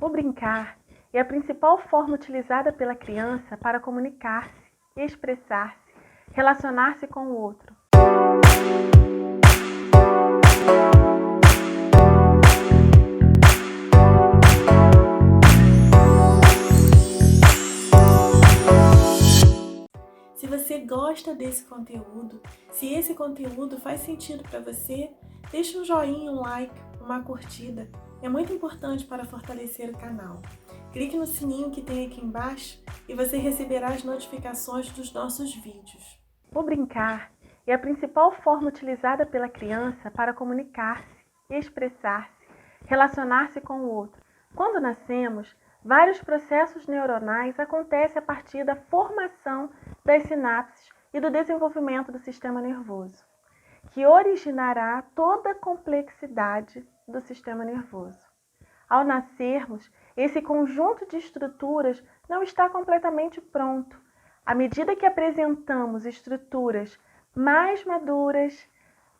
O brincar é a principal forma utilizada pela criança para comunicar-se, expressar-se, relacionar-se com o outro. Se você gosta desse conteúdo, se esse conteúdo faz sentido para você, deixe um joinha, um like, uma curtida. É muito importante para fortalecer o canal. Clique no sininho que tem aqui embaixo e você receberá as notificações dos nossos vídeos. O brincar é a principal forma utilizada pela criança para comunicar-se, expressar-se, relacionar-se com o outro. Quando nascemos, vários processos neuronais acontecem a partir da formação das sinapses e do desenvolvimento do sistema nervoso, que originará toda a complexidade do sistema nervoso. Ao nascermos, esse conjunto de estruturas não está completamente pronto. À medida que apresentamos estruturas mais maduras,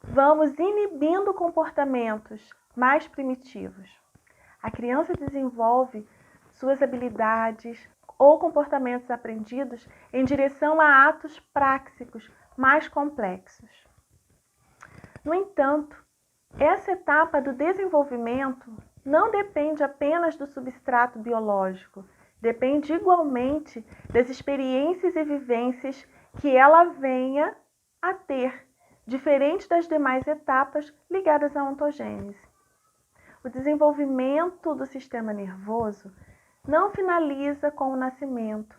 vamos inibindo comportamentos mais primitivos. A criança desenvolve suas habilidades ou comportamentos aprendidos em direção a atos práxicos mais complexos. No entanto, essa etapa do desenvolvimento não depende apenas do substrato biológico, depende igualmente das experiências e vivências que ela venha a ter, diferente das demais etapas ligadas à ontogênese. O desenvolvimento do sistema nervoso não finaliza com o nascimento,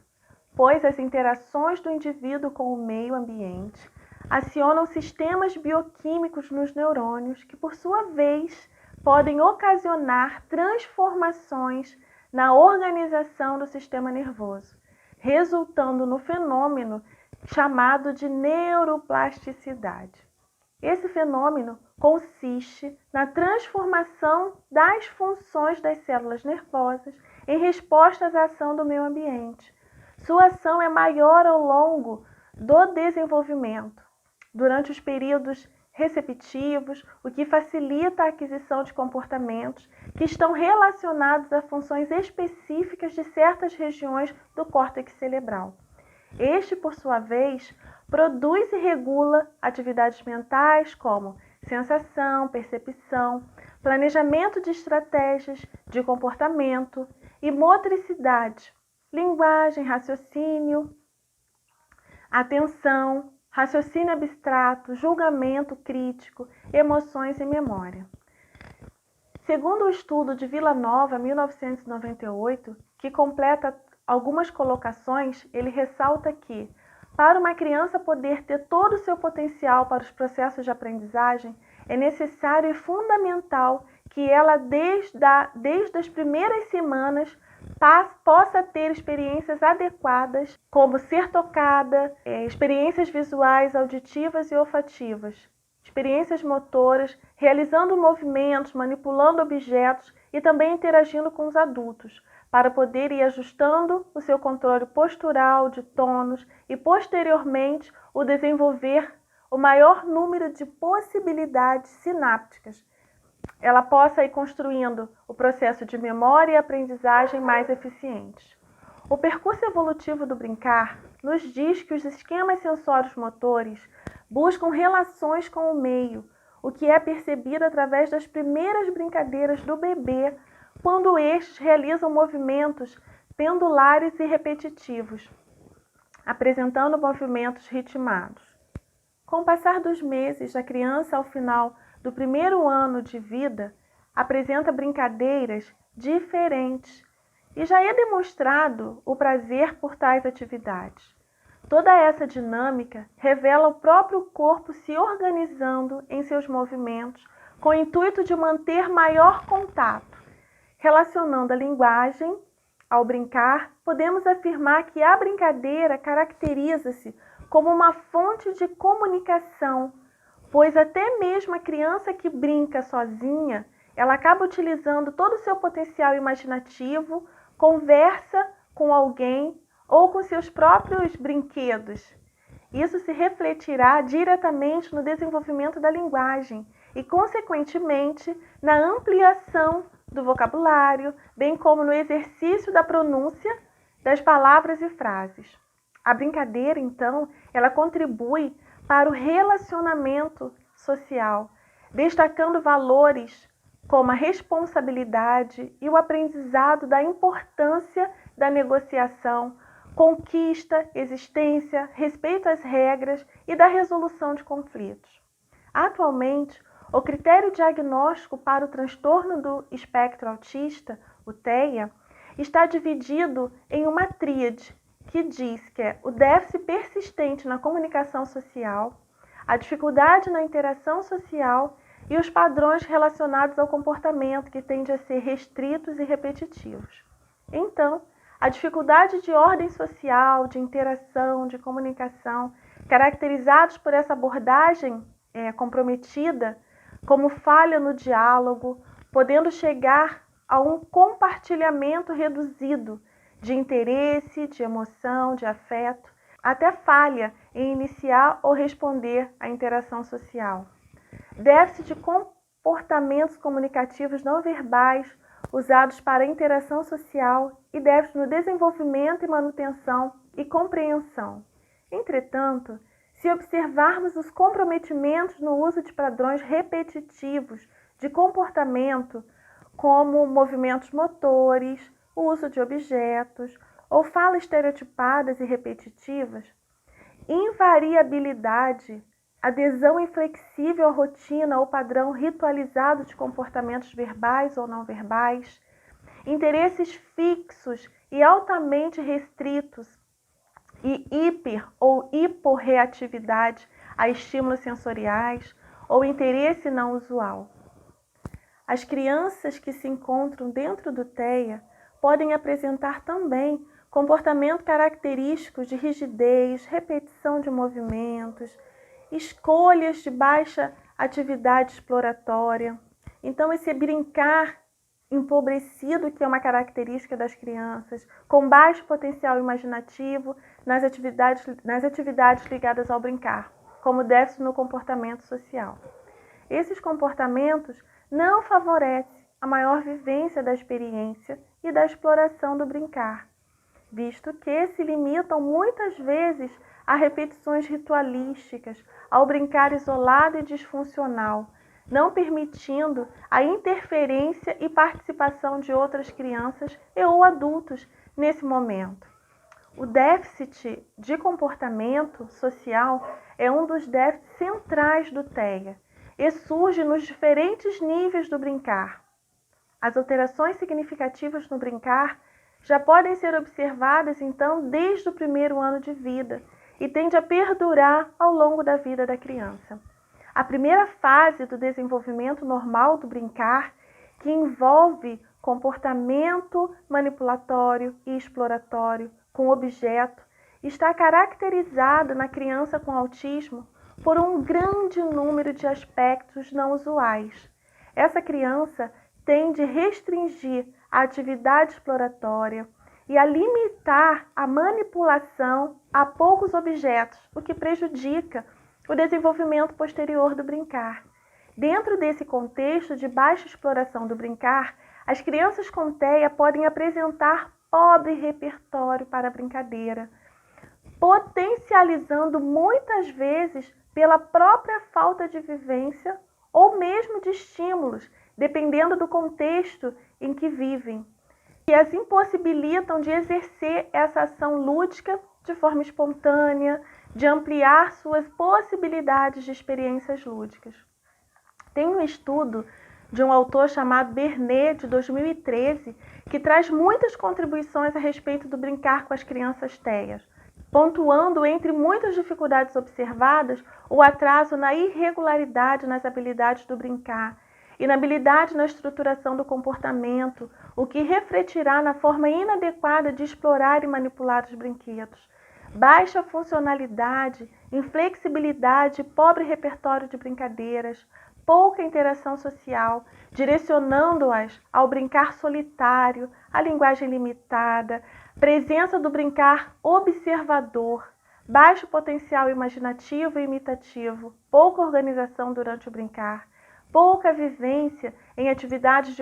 pois as interações do indivíduo com o meio ambiente acionam sistemas bioquímicos nos neurônios que, por sua vez, podem ocasionar transformações na organização do sistema nervoso, resultando no fenômeno chamado de neuroplasticidade. Esse fenômeno consiste na transformação das funções das células nervosas em resposta à ação do meio ambiente. Sua ação é maior ao longo do desenvolvimento, durante os períodos receptivos, o que facilita a aquisição de comportamentos que estão relacionados a funções específicas de certas regiões do córtex cerebral. Este, por sua vez, produz e regula atividades mentais como sensação, percepção, planejamento de estratégias de comportamento e motricidade, linguagem, raciocínio, atenção, raciocínio abstrato, julgamento crítico, emoções e memória. Segundo o estudo de Villanova, 1998, que completa algumas colocações, ele ressalta que, para uma criança poder ter todo o seu potencial para os processos de aprendizagem, é necessário e fundamental que ela, desde as primeiras semanas, possa ter experiências adequadas, como ser tocada, experiências visuais, auditivas e olfativas, experiências motoras, realizando movimentos, manipulando objetos e também interagindo com os adultos, para poder ir ajustando o seu controle postural, de tônus e, posteriormente, o desenvolver o maior número de possibilidades sinápticas. Ela possa ir construindo o processo de memória e aprendizagem mais eficientes. O percurso evolutivo do brincar nos diz que os esquemas sensórios motores buscam relações com o meio, o que é percebido através das primeiras brincadeiras do bebê, quando estes realizam movimentos pendulares e repetitivos, apresentando movimentos ritmados. Com o passar dos meses, a criança, ao final do primeiro ano de vida, apresenta brincadeiras diferentes e já é demonstrado o prazer por tais atividades. Toda essa dinâmica revela o próprio corpo se organizando em seus movimentos com o intuito de manter maior contato. Relacionando a linguagem ao brincar, podemos afirmar que a brincadeira caracteriza-se como uma fonte de comunicação, pois até mesmo a criança que brinca sozinha, ela acaba utilizando todo o seu potencial imaginativo, conversa com alguém ou com seus próprios brinquedos. Isso se refletirá diretamente no desenvolvimento da linguagem e, consequentemente, na ampliação do vocabulário, bem como no exercício da pronúncia das palavras e frases. A brincadeira, então, ela contribui para o relacionamento social, destacando valores como a responsabilidade e o aprendizado da importância da negociação, conquista, existência, respeito às regras e da resolução de conflitos. Atualmente, o critério diagnóstico para o transtorno do espectro autista, o TEA, está dividido em uma tríade, que diz que é o déficit persistente na comunicação social, a dificuldade na interação social e os padrões relacionados ao comportamento, que tendem a ser restritos e repetitivos. Então, a dificuldade de ordem social, de interação, de comunicação, caracterizados por essa abordagem comprometida, como falha no diálogo, podendo chegar a um compartilhamento reduzido de interesse, de emoção, de afeto, até falha em iniciar ou responder à interação social. Déficit de comportamentos comunicativos não verbais usados para a interação social e déficit no desenvolvimento e manutenção e compreensão. Entretanto, se observarmos os comprometimentos no uso de padrões repetitivos de comportamento, como movimentos motores, o uso de objetos ou falas estereotipadas e repetitivas, invariabilidade, adesão inflexível à rotina ou padrão ritualizado de comportamentos verbais ou não verbais, interesses fixos e altamente restritos e hiper ou hiporreatividade a estímulos sensoriais ou interesse não usual. As crianças que se encontram dentro do TEA podem apresentar também comportamento característicos de rigidez, repetição de movimentos, escolhas de baixa atividade exploratória. Então, esse brincar empobrecido, que é uma característica das crianças, com baixo potencial imaginativo nas atividades ligadas ao brincar, como déficit no comportamento social. Esses comportamentos não favorecem a maior vivência da experiência e da exploração do brincar, visto que se limitam muitas vezes a repetições ritualísticas, ao brincar isolado e disfuncional, não permitindo a interferência e participação de outras crianças e ou adultos nesse momento. O déficit de comportamento social é um dos déficits centrais do TEA e surge nos diferentes níveis do brincar. As alterações significativas no brincar já podem ser observadas, então, desde o primeiro ano de vida e tende a perdurar ao longo da vida da criança. A primeira fase do desenvolvimento normal do brincar, que envolve comportamento manipulatório e exploratório com objeto, está caracterizada na criança com autismo por um grande número de aspectos não usuais. Essa criança tende a restringir a atividade exploratória e a limitar a manipulação a poucos objetos, o que prejudica o desenvolvimento posterior do brincar. Dentro desse contexto de baixa exploração do brincar, as crianças com TEA podem apresentar pobre repertório para a brincadeira, potencializando muitas vezes pela própria falta de vivência ou mesmo de estímulos, dependendo do contexto em que vivem, que as impossibilitam de exercer essa ação lúdica de forma espontânea, de ampliar suas possibilidades de experiências lúdicas. Tem um estudo de um autor chamado Bernet, de 2013, que traz muitas contribuições a respeito do brincar com as crianças TEAs, pontuando, entre muitas dificuldades observadas, o atraso na irregularidade nas habilidades do brincar, inabilidade na estruturação do comportamento, o que refletirá na forma inadequada de explorar e manipular os brinquedos, baixa funcionalidade, inflexibilidade e pobre repertório de brincadeiras, pouca interação social, direcionando-as ao brincar solitário, à linguagem limitada, presença do brincar observador, baixo potencial imaginativo e imitativo, pouca organização durante o brincar, pouca vivência em atividades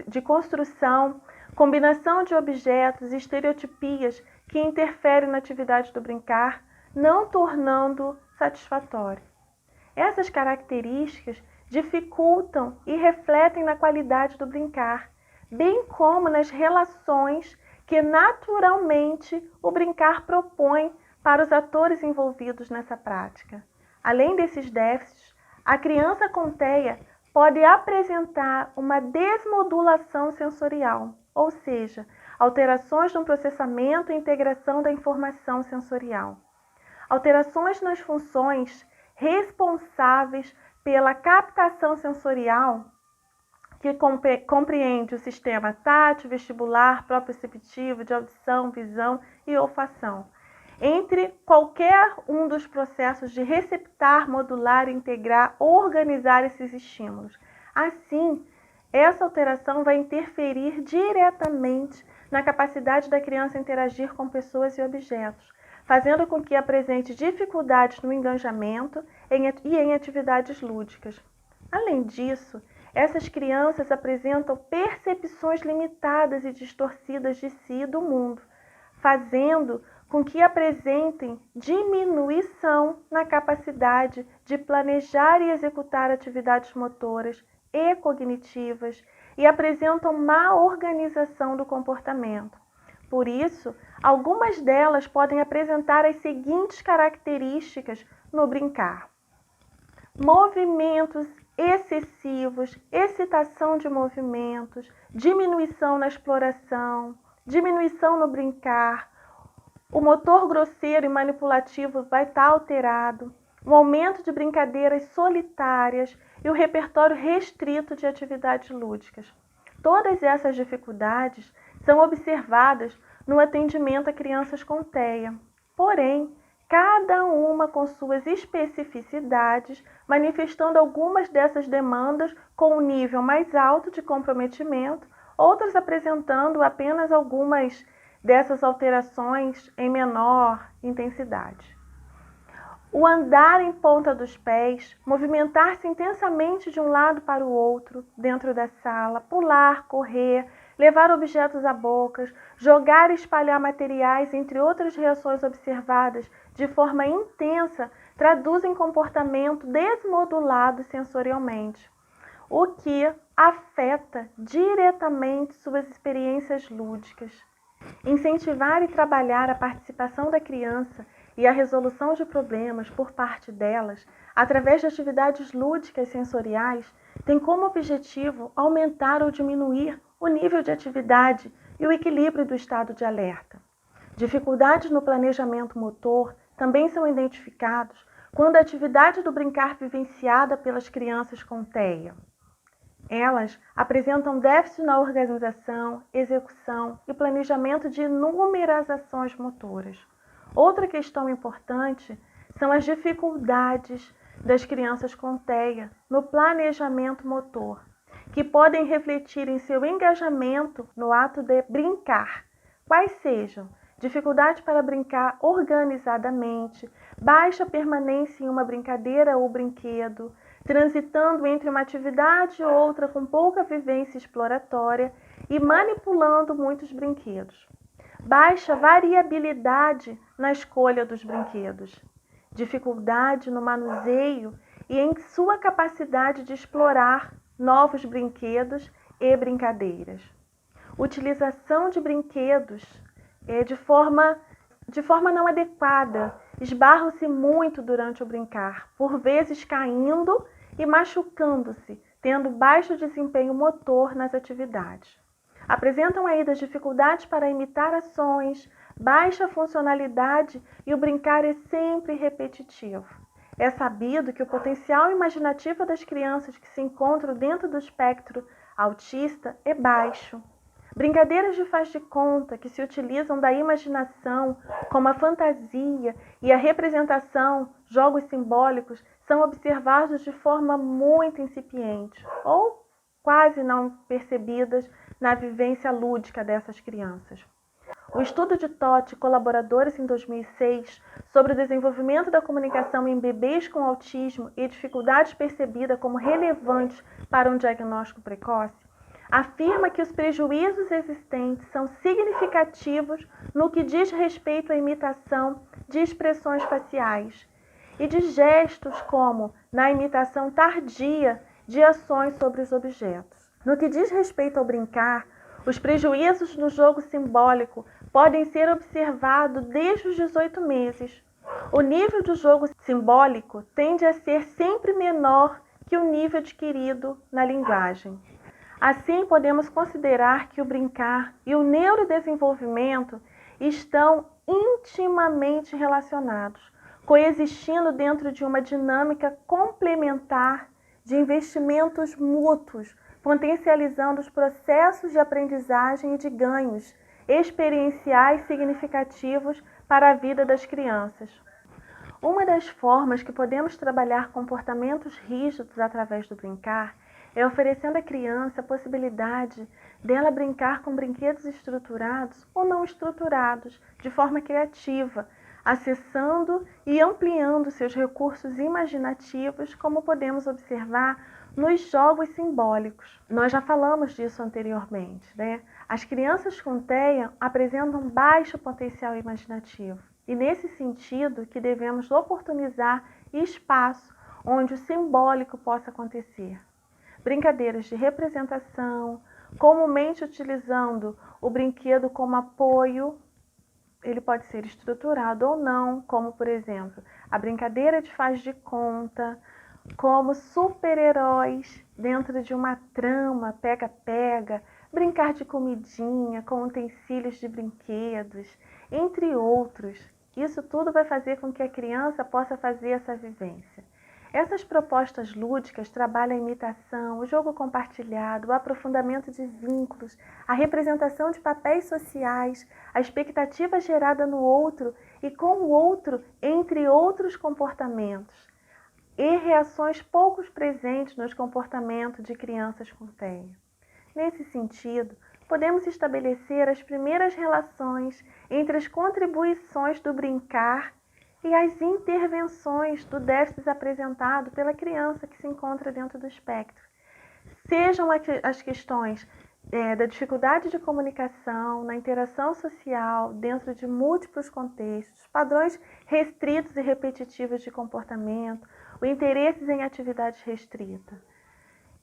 de construção, combinação de objetos e estereotipias que interferem na atividade do brincar, não tornando satisfatório. Essas características dificultam e refletem na qualidade do brincar, bem como nas relações que naturalmente o brincar propõe para os atores envolvidos nessa prática. Além desses déficits, a criança com TEA pode apresentar uma desmodulação sensorial, ou seja, alterações no processamento e integração da informação sensorial. Alterações nas funções responsáveis pela captação sensorial, que compreende o sistema tátil, vestibular, proprioceptivo, de audição, visão e olfação, entre qualquer um dos processos de receptar, modular, integrar ou organizar esses estímulos. Assim, essa alteração vai interferir diretamente na capacidade da criança interagir com pessoas e objetos, fazendo com que apresente dificuldades no engajamento e em atividades lúdicas. Além disso, essas crianças apresentam percepções limitadas e distorcidas de si e do mundo, fazendo com que apresentem diminuição na capacidade de planejar e executar atividades motoras e cognitivas e apresentam má organização do comportamento. Por isso, algumas delas podem apresentar as seguintes características no brincar: movimentos excessivos, excitação de movimentos, diminuição na exploração, diminuição no brincar, o motor grosseiro e manipulativo vai estar alterado, um aumento de brincadeiras solitárias e o repertório restrito de atividades lúdicas. Todas essas dificuldades são observadas no atendimento a crianças com TEA, porém, cada uma com suas especificidades, manifestando algumas dessas demandas com um nível mais alto de comprometimento, outras apresentando apenas algumas dessas alterações em menor intensidade. O andar em ponta dos pés, movimentar-se intensamente de um lado para o outro dentro da sala, pular, correr, levar objetos à boca, jogar e espalhar materiais, entre outras reações observadas de forma intensa, traduzem comportamento desmodulado sensorialmente, o que afeta diretamente suas experiências lúdicas. Incentivar e trabalhar a participação da criança e a resolução de problemas por parte delas, através de atividades lúdicas sensoriais, tem como objetivo aumentar ou diminuir o nível de atividade e o equilíbrio do estado de alerta. Dificuldades no planejamento motor também são identificados quando a atividade do brincar vivenciada pelas crianças com TEA. Elas apresentam déficit na organização, execução e planejamento de inúmeras ações motoras. Outra questão importante são as dificuldades das crianças com TEA no planejamento motor, que podem refletir em seu engajamento no ato de brincar, quais sejam dificuldade para brincar organizadamente, baixa permanência em uma brincadeira ou brinquedo, transitando entre uma atividade e outra com pouca vivência exploratória e manipulando muitos brinquedos. Baixa variabilidade na escolha dos brinquedos, dificuldade no manuseio e em sua capacidade de explorar novos brinquedos e brincadeiras. Utilização de brinquedos de forma não adequada, esbarram-se muito durante o brincar, por vezes caindo e machucando-se, tendo baixo desempenho motor nas atividades. Apresentam ainda dificuldades para imitar ações, baixa funcionalidade e o brincar é sempre repetitivo. É sabido que o potencial imaginativo das crianças que se encontram dentro do espectro autista é baixo. Brincadeiras de faz de conta que se utilizam da imaginação, como a fantasia e a representação, jogos simbólicos, são observados de forma muito incipiente ou quase não percebidas na vivência lúdica dessas crianças. O estudo de Totti e colaboradores em 2006 sobre o desenvolvimento da comunicação em bebês com autismo e dificuldades percebidas como relevantes para um diagnóstico precoce afirma que os prejuízos existentes são significativos no que diz respeito à imitação de expressões faciais e de gestos, como na imitação tardia de ações sobre os objetos. No que diz respeito ao brincar, os prejuízos no jogo simbólico podem ser observados desde os 18 meses. O nível do jogo simbólico tende a ser sempre menor que o nível adquirido na linguagem. Assim, podemos considerar que o brincar e o neurodesenvolvimento estão intimamente relacionados, coexistindo dentro de uma dinâmica complementar de investimentos mútuos, potencializando os processos de aprendizagem e de ganhos experienciais significativos para a vida das crianças. Uma das formas que podemos trabalhar comportamentos rígidos através do brincar é oferecendo à criança a possibilidade dela brincar com brinquedos estruturados ou não estruturados, de forma criativa, acessando e ampliando seus recursos imaginativos, como podemos observar nos jogos simbólicos. Nós já falamos disso anteriormente, né? As crianças com TEA apresentam baixo potencial imaginativo e, nesse sentido, que devemos oportunizar espaço onde o simbólico possa acontecer. Brincadeiras de representação, comumente utilizando o brinquedo como apoio, ele pode ser estruturado ou não, como, por exemplo, a brincadeira de faz de conta, como super-heróis dentro de uma trama, pega-pega, brincar de comidinha com utensílios de brinquedos, entre outros. Isso tudo vai fazer com que a criança possa fazer essa vivência. Essas propostas lúdicas trabalham a imitação, o jogo compartilhado, o aprofundamento de vínculos, a representação de papéis sociais, a expectativa gerada no outro e com o outro, entre outros comportamentos, e reações pouco presentes nos comportamentos de crianças com TEA. Nesse sentido, podemos estabelecer as primeiras relações entre as contribuições do brincar e as intervenções do déficit apresentado pela criança que se encontra dentro do espectro. Sejam as questões da dificuldade de comunicação, na interação social, dentro de múltiplos contextos, padrões restritos e repetitivos de comportamento, o interesse em atividades restritas.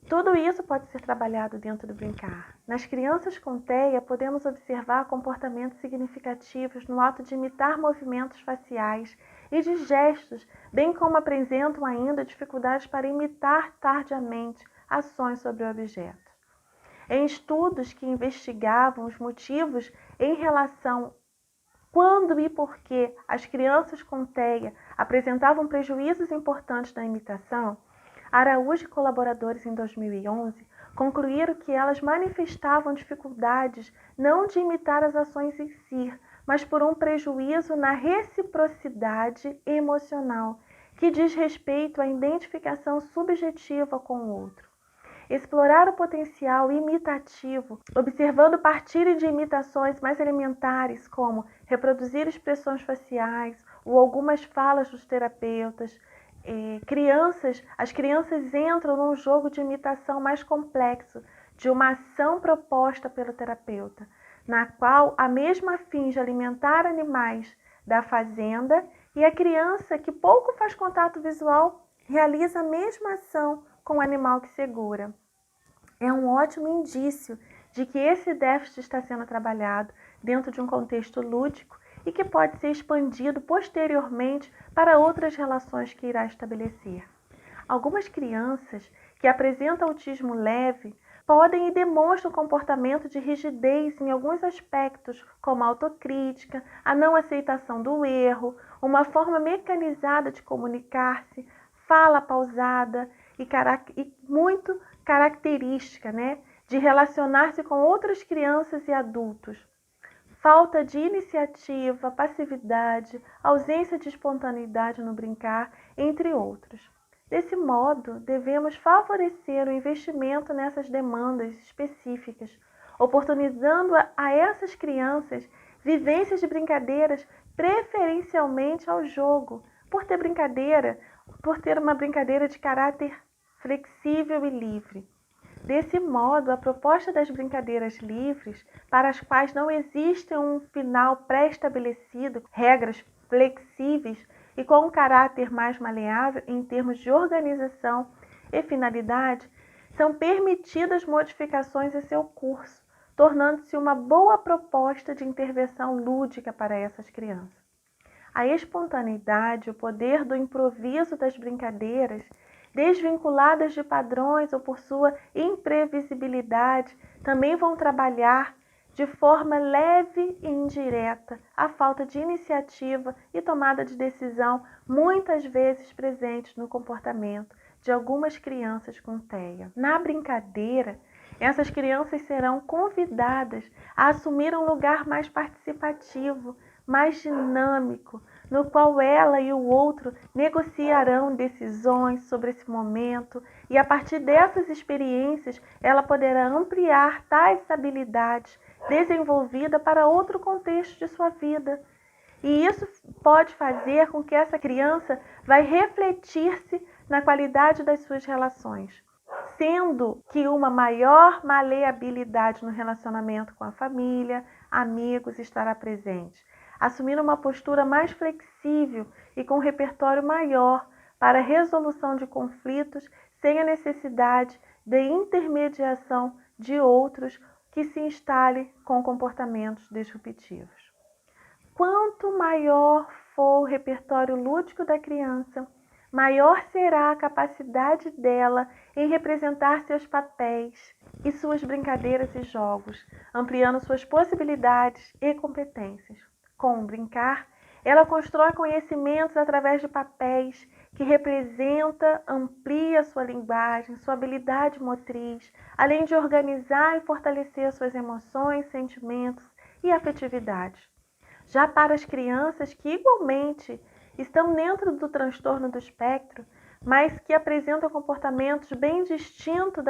Tudo isso pode ser trabalhado dentro do brincar. Nas crianças com TEA, podemos observar comportamentos significativos no ato de imitar movimentos faciais e de gestos, bem como apresentam ainda dificuldades para imitar tardiamente ações sobre o objeto. Em estudos que investigavam os motivos em relação quando e por que as crianças com TEA apresentavam prejuízos importantes na imitação, Araújo e colaboradores em 2011 concluíram que elas manifestavam dificuldades não de imitar as ações em si, mas por um prejuízo na reciprocidade emocional, que diz respeito à identificação subjetiva com o outro. Explorar o potencial imitativo, observando partir de imitações mais elementares, como reproduzir expressões faciais ou algumas falas dos terapeutas. As crianças entram num jogo de imitação mais complexo de uma ação proposta pelo terapeuta, na qual a mesma finge alimentar animais da fazenda e a criança, que pouco faz contato visual, realiza a mesma ação com o animal que segura. É um ótimo indício de que esse déficit está sendo trabalhado dentro de um contexto lúdico e que pode ser expandido posteriormente para outras relações que irá estabelecer. Algumas crianças que apresentam autismo leve podem e demonstram comportamento de rigidez em alguns aspectos, como a autocrítica, a não aceitação do erro, uma forma mecanizada de comunicar-se, fala pausada e muito característica, de relacionar-se com outras crianças e adultos. Falta de iniciativa, passividade, ausência de espontaneidade no brincar, entre outros. Desse modo, devemos favorecer o investimento nessas demandas específicas, oportunizando a essas crianças vivências de brincadeiras preferencialmente ao jogo, por ter uma brincadeira de caráter flexível e livre. Desse modo, a proposta das brincadeiras livres, para as quais não existe um final pré-estabelecido, regras flexíveis e com um caráter mais maleável em termos de organização e finalidade, são permitidas modificações em seu curso, tornando-se uma boa proposta de intervenção lúdica para essas crianças. A espontaneidade, o poder do improviso das brincadeiras, desvinculadas de padrões ou por sua imprevisibilidade, também vão trabalhar de forma leve e indireta a falta de iniciativa e tomada de decisão, muitas vezes presentes no comportamento de algumas crianças com TEA. Na brincadeira, essas crianças serão convidadas a assumir um lugar mais participativo, mais dinâmico, no qual ela e o outro negociarão decisões sobre esse momento e, a partir dessas experiências, ela poderá ampliar tais habilidades desenvolvidas para outro contexto de sua vida. E isso pode fazer com que essa criança vai refletir-se na qualidade das suas relações, sendo que uma maior maleabilidade no relacionamento com a família, amigos estará presente, assumindo uma postura mais flexível e com um repertório maior para a resolução de conflitos sem a necessidade de intermediação de outros que se instale com comportamentos disruptivos. Quanto maior for o repertório lúdico da criança, maior será a capacidade dela em representar seus papéis e suas brincadeiras e jogos, ampliando suas possibilidades e competências. Com o brincar, ela constrói conhecimentos através de papéis que representa, amplia sua linguagem, sua habilidade motriz, além de organizar e fortalecer suas emoções, sentimentos e afetividades. Já para as crianças que igualmente estão dentro do transtorno do espectro, mas que apresentam comportamentos bem distintos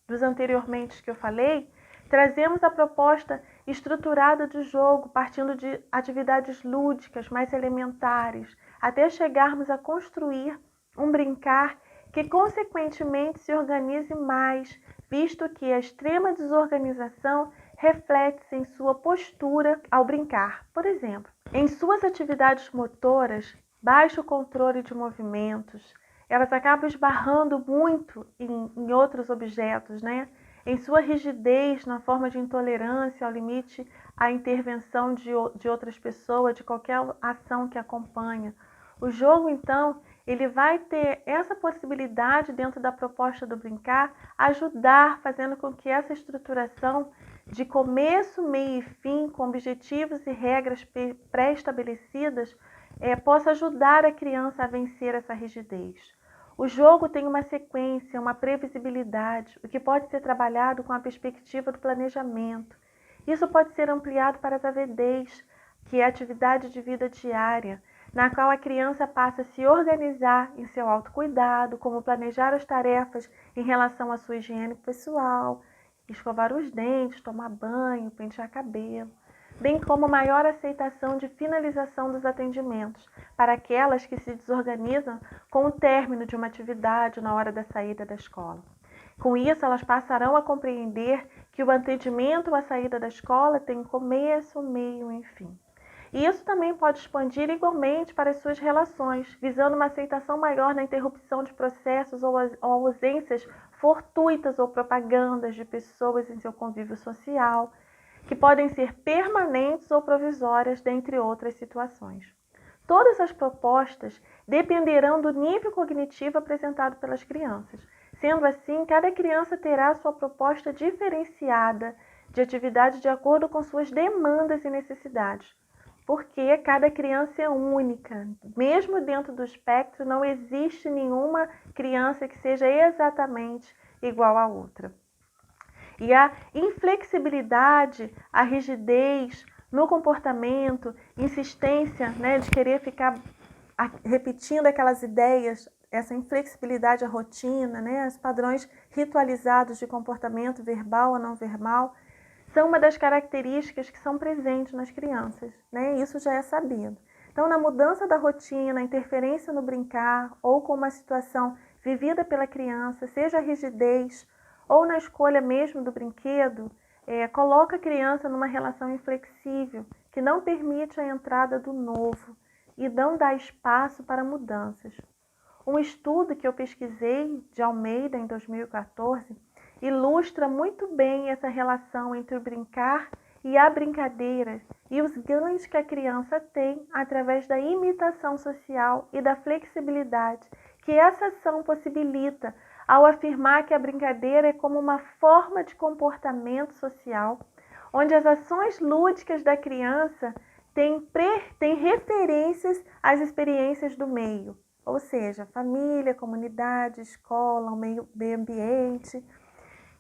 dos anteriormente que eu falei, trazemos a proposta estruturada de jogo, partindo de atividades lúdicas mais elementares, até chegarmos a construir um brincar que consequentemente se organize mais, visto que a extrema desorganização reflete-se em sua postura ao brincar. Por exemplo, em suas atividades motoras, baixo controle de movimentos, elas acabam esbarrando muito em outros objetos, né? Em sua rigidez, na forma de intolerância ao limite à intervenção de outras pessoas, de qualquer ação que acompanha. O jogo, então, ele vai ter essa possibilidade dentro da proposta do brincar, ajudar, fazendo com que essa estruturação de começo, meio e fim, com objetivos e regras pré-estabelecidas, possa ajudar a criança a vencer essa rigidez. O jogo tem uma sequência, uma previsibilidade, o que pode ser trabalhado com a perspectiva do planejamento. Isso pode ser ampliado para as AVDs, que é a atividade de vida diária, na qual a criança passa a se organizar em seu autocuidado, como planejar as tarefas em relação à sua higiene pessoal, escovar os dentes, tomar banho, pentear cabelo, bem como maior aceitação de finalização dos atendimentos para aquelas que se desorganizam com o término de uma atividade na hora da saída da escola. Com isso, elas passarão a compreender que o atendimento ou a saída da escola tem começo, meio e fim. E isso também pode expandir igualmente para as suas relações, visando uma aceitação maior na interrupção de processos ou ausências fortuitas ou propagandas de pessoas em seu convívio social, que podem ser permanentes ou provisórias, dentre outras situações. Todas as propostas dependerão do nível cognitivo apresentado pelas crianças. Sendo assim, cada criança terá sua proposta diferenciada de atividade de acordo com suas demandas e necessidades, porque cada criança é única. Mesmo dentro do espectro, não existe nenhuma criança que seja exatamente igual à outra. E a inflexibilidade, a rigidez no comportamento, insistência, de querer ficar repetindo aquelas ideias, essa inflexibilidade à rotina, os padrões ritualizados de comportamento verbal ou não verbal, são uma das características que são presentes nas crianças, né? Isso já é sabido. Então, na mudança da rotina, interferência no brincar ou com uma situação vivida pela criança, seja a rigidez ou na escolha mesmo do brinquedo, coloca a criança numa relação inflexível, que não permite a entrada do novo e não dá espaço para mudanças. Um estudo que eu pesquisei de Almeida em 2014 ilustra muito bem essa relação entre o brincar e a brincadeira e os ganhos que a criança tem através da imitação social e da flexibilidade que essa ação possibilita ao afirmar que a brincadeira é como uma forma de comportamento social, onde as ações lúdicas da criança têm referências às experiências do meio, ou seja, família, comunidade, escola, o meio ambiente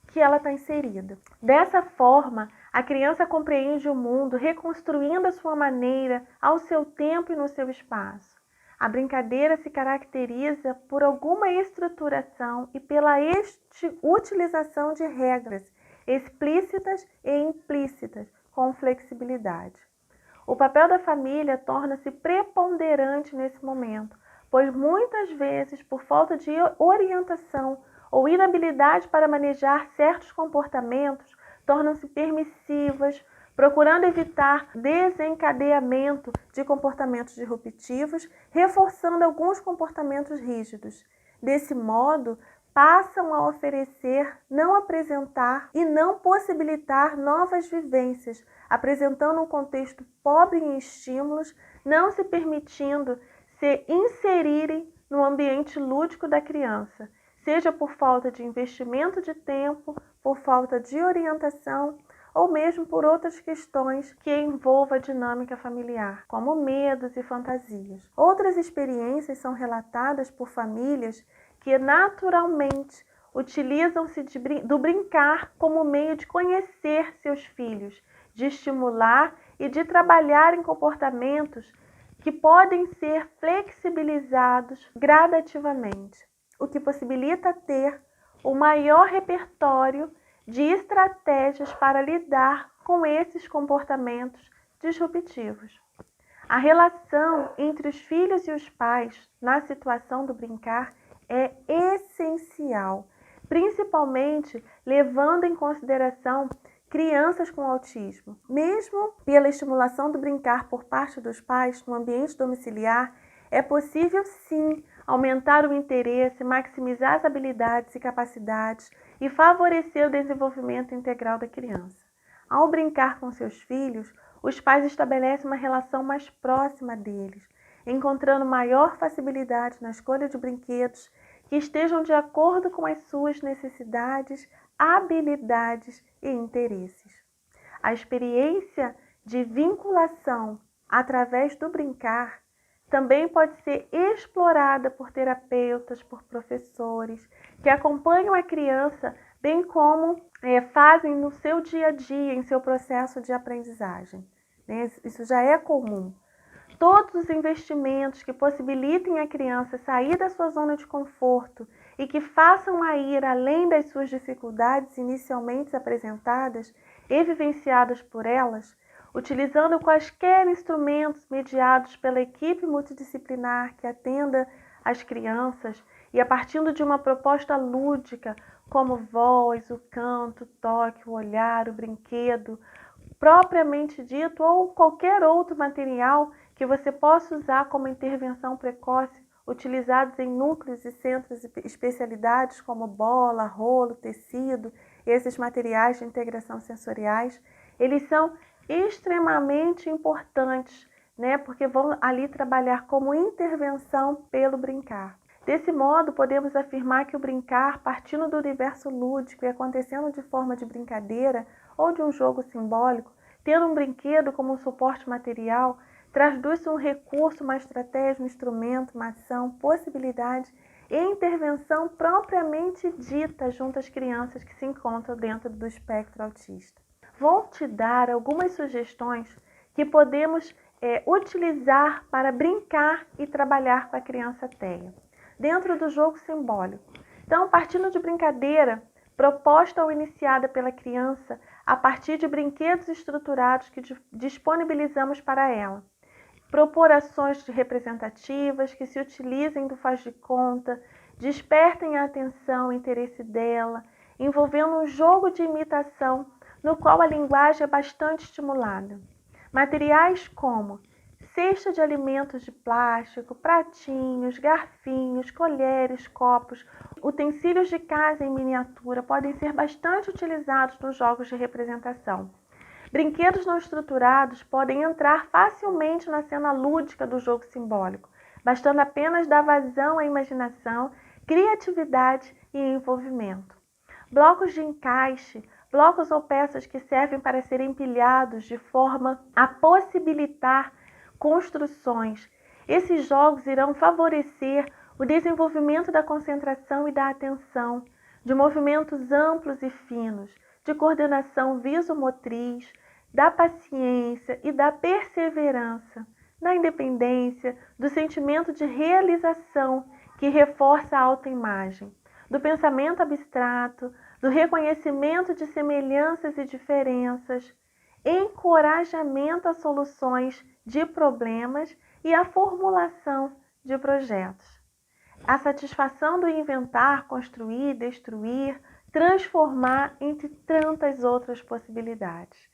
que ela está inserida. Dessa forma, a criança compreende o mundo reconstruindo a sua maneira, ao seu tempo e no seu espaço. A brincadeira se caracteriza por alguma estruturação e pela utilização de regras explícitas e implícitas, com flexibilidade. O papel da família torna-se preponderante nesse momento, pois muitas vezes, por falta de orientação ou inabilidade para manejar certos comportamentos, tornam-se permissivas, procurando evitar desencadeamento de comportamentos disruptivos, reforçando alguns comportamentos rígidos. Desse modo, passam a oferecer, não apresentar e não possibilitar novas vivências, apresentando um contexto pobre em estímulos, não se permitindo se inserirem no ambiente lúdico da criança, seja por falta de investimento de tempo, por falta de orientação ou mesmo por outras questões que envolvam a dinâmica familiar, como medos e fantasias. Outras experiências são relatadas por famílias que naturalmente utilizam-se do brincar como meio de conhecer seus filhos, de estimular e de trabalhar em comportamentos que podem ser flexibilizados gradativamente, o que possibilita ter um maior repertório de estratégias para lidar com esses comportamentos disruptivos. A relação entre os filhos e os pais na situação do brincar é essencial, principalmente levando em consideração crianças com autismo. Mesmo pela estimulação do brincar por parte dos pais no ambiente domiciliar, é possível sim aumentar o interesse, maximizar as habilidades e capacidades e favorecer o desenvolvimento integral da criança. Ao brincar com seus filhos, os pais estabelecem uma relação mais próxima deles, encontrando maior facilidade na escolha de brinquedos que estejam de acordo com as suas necessidades, habilidades e interesses. A experiência de vinculação através do brincar também pode ser explorada por terapeutas, por professores, que acompanham a criança, bem como fazem no seu dia a dia, em seu processo de aprendizagem. Isso já é comum. Todos os investimentos que possibilitem a criança sair da sua zona de conforto e que façam a ir além das suas dificuldades inicialmente apresentadas e vivenciadas por elas, utilizando quaisquer instrumentos mediados pela equipe multidisciplinar que atenda às crianças e a partir de uma proposta lúdica, como voz, o canto, o toque, o olhar, o brinquedo, propriamente dito, ou qualquer outro material que você possa usar como intervenção precoce, utilizados em núcleos e centros de especialidades como bola, rolo, tecido, esses materiais de integração sensoriais, eles são extremamente importantes, né? Porque vão ali trabalhar como intervenção pelo brincar. Desse modo, podemos afirmar que o brincar, partindo do universo lúdico e acontecendo de forma de brincadeira ou de um jogo simbólico, tendo um brinquedo como um suporte material, traduz um recurso, uma estratégia, um instrumento, uma ação, possibilidade e intervenção propriamente dita junto às crianças que se encontram dentro do espectro autista. Vou te dar algumas sugestões que podemos utilizar para brincar e trabalhar com a criança TEA, dentro do jogo simbólico. Então, partindo de brincadeira, proposta ou iniciada pela criança, a partir de brinquedos estruturados que disponibilizamos para ela. Propor ações representativas que se utilizem do faz de conta, despertem a atenção e interesse dela, envolvendo um jogo de imitação no qual a linguagem é bastante estimulada. Materiais como cesta de alimentos de plástico, pratinhos, garfinhos, colheres, copos, utensílios de casa em miniatura podem ser bastante utilizados nos jogos de representação. Brinquedos não estruturados podem entrar facilmente na cena lúdica do jogo simbólico, bastando apenas dar vazão à imaginação, criatividade e envolvimento. Blocos de encaixe, blocos ou peças que servem para serem empilhados de forma a possibilitar construções. Esses jogos irão favorecer o desenvolvimento da concentração e da atenção, de movimentos amplos e finos, de coordenação visomotriz, da paciência e da perseverança, da independência, do sentimento de realização que reforça a autoimagem, do pensamento abstrato, do reconhecimento de semelhanças e diferenças, encorajamento a soluções de problemas e a formulação de projetos. A satisfação do inventar, construir, destruir, transformar, entre tantas outras possibilidades.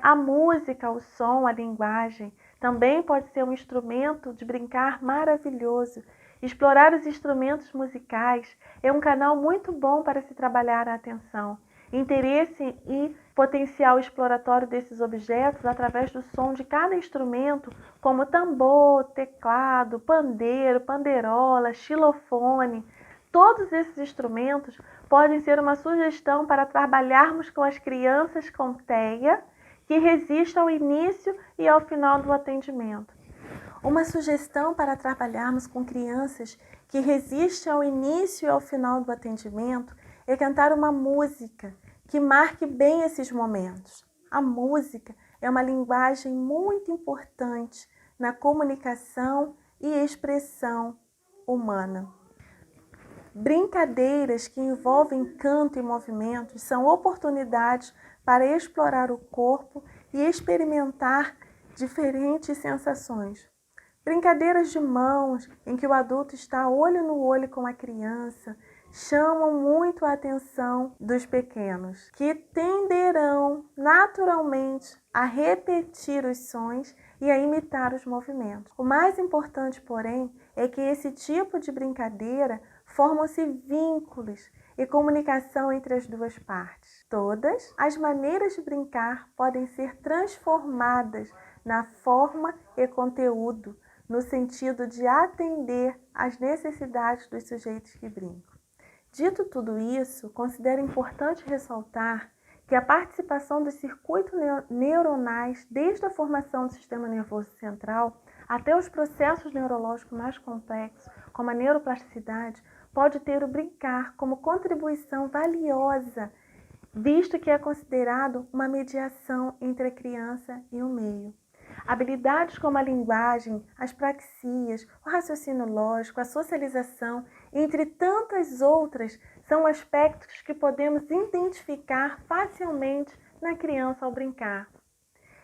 A música, o som, a linguagem também pode ser um instrumento de brincar maravilhoso. Explorar os instrumentos musicais é um canal muito bom para se trabalhar a atenção. Interesse e potencial exploratório desses objetos através do som de cada instrumento, como tambor, teclado, pandeiro, panderola, xilofone. Todos esses instrumentos podem ser uma sugestão para trabalharmos com as crianças com TEA que resistam ao início e ao final do atendimento. Uma sugestão para trabalharmos com crianças que resistem ao início e ao final do atendimento é cantar uma música que marque bem esses momentos. A música é uma linguagem muito importante na comunicação e expressão humana. Brincadeiras que envolvem canto e movimentos são oportunidades para explorar o corpo e experimentar diferentes sensações. Brincadeiras de mãos, em que o adulto está olho no olho com a criança, chamam muito a atenção dos pequenos, que tenderão naturalmente a repetir os sons e a imitar os movimentos. O mais importante, porém, é que esse tipo de brincadeira formam-se vínculos e comunicação entre as duas partes. Todas as maneiras de brincar podem ser transformadas na forma e conteúdo, no sentido de atender às necessidades dos sujeitos que brincam. Dito tudo isso, considero importante ressaltar que a participação dos circuitos neuronais, desde a formação do sistema nervoso central até os processos neurológicos mais complexos, como a neuroplasticidade, pode ter o brincar como contribuição valiosa, visto que é considerado uma mediação entre a criança e o meio. Habilidades como a linguagem, as praxias, o raciocínio lógico, a socialização, entre tantas outras, são aspectos que podemos identificar facilmente na criança ao brincar.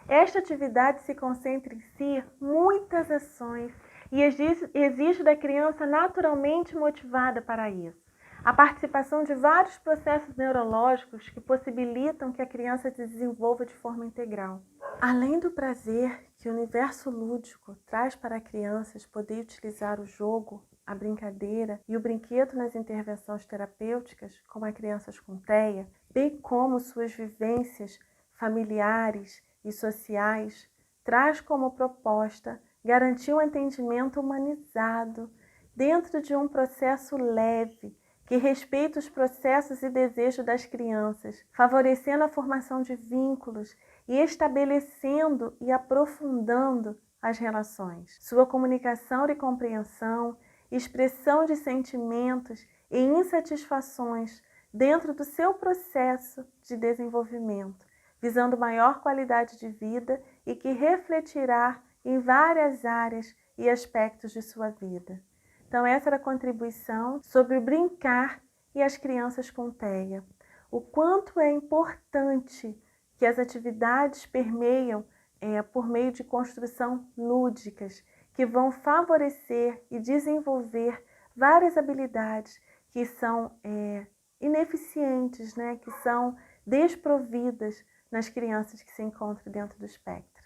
Esta atividade se concentra em si muitas ações e exige da criança naturalmente motivada para isso. A participação de vários processos neurológicos que possibilitam que a criança se desenvolva de forma integral. Além do prazer que o universo lúdico traz para crianças poder utilizar o jogo, a brincadeira e o brinquedo nas intervenções terapêuticas, como a crianças com TEA, bem como suas vivências familiares e sociais, traz como proposta garantir um atendimento humanizado dentro de um processo leve, que respeita os processos e desejos das crianças, favorecendo a formação de vínculos e estabelecendo e aprofundando as relações. Sua comunicação e compreensão, expressão de sentimentos e insatisfações dentro do seu processo de desenvolvimento, visando maior qualidade de vida e que refletirá em várias áreas e aspectos de sua vida. Então, essa era a contribuição sobre o brincar e as crianças com TEA. O quanto é importante que as atividades permeiam por meio de construção lúdicas, que vão favorecer e desenvolver várias habilidades que são ineficientes, né? Que são desprovidas nas crianças que se encontram dentro do espectro.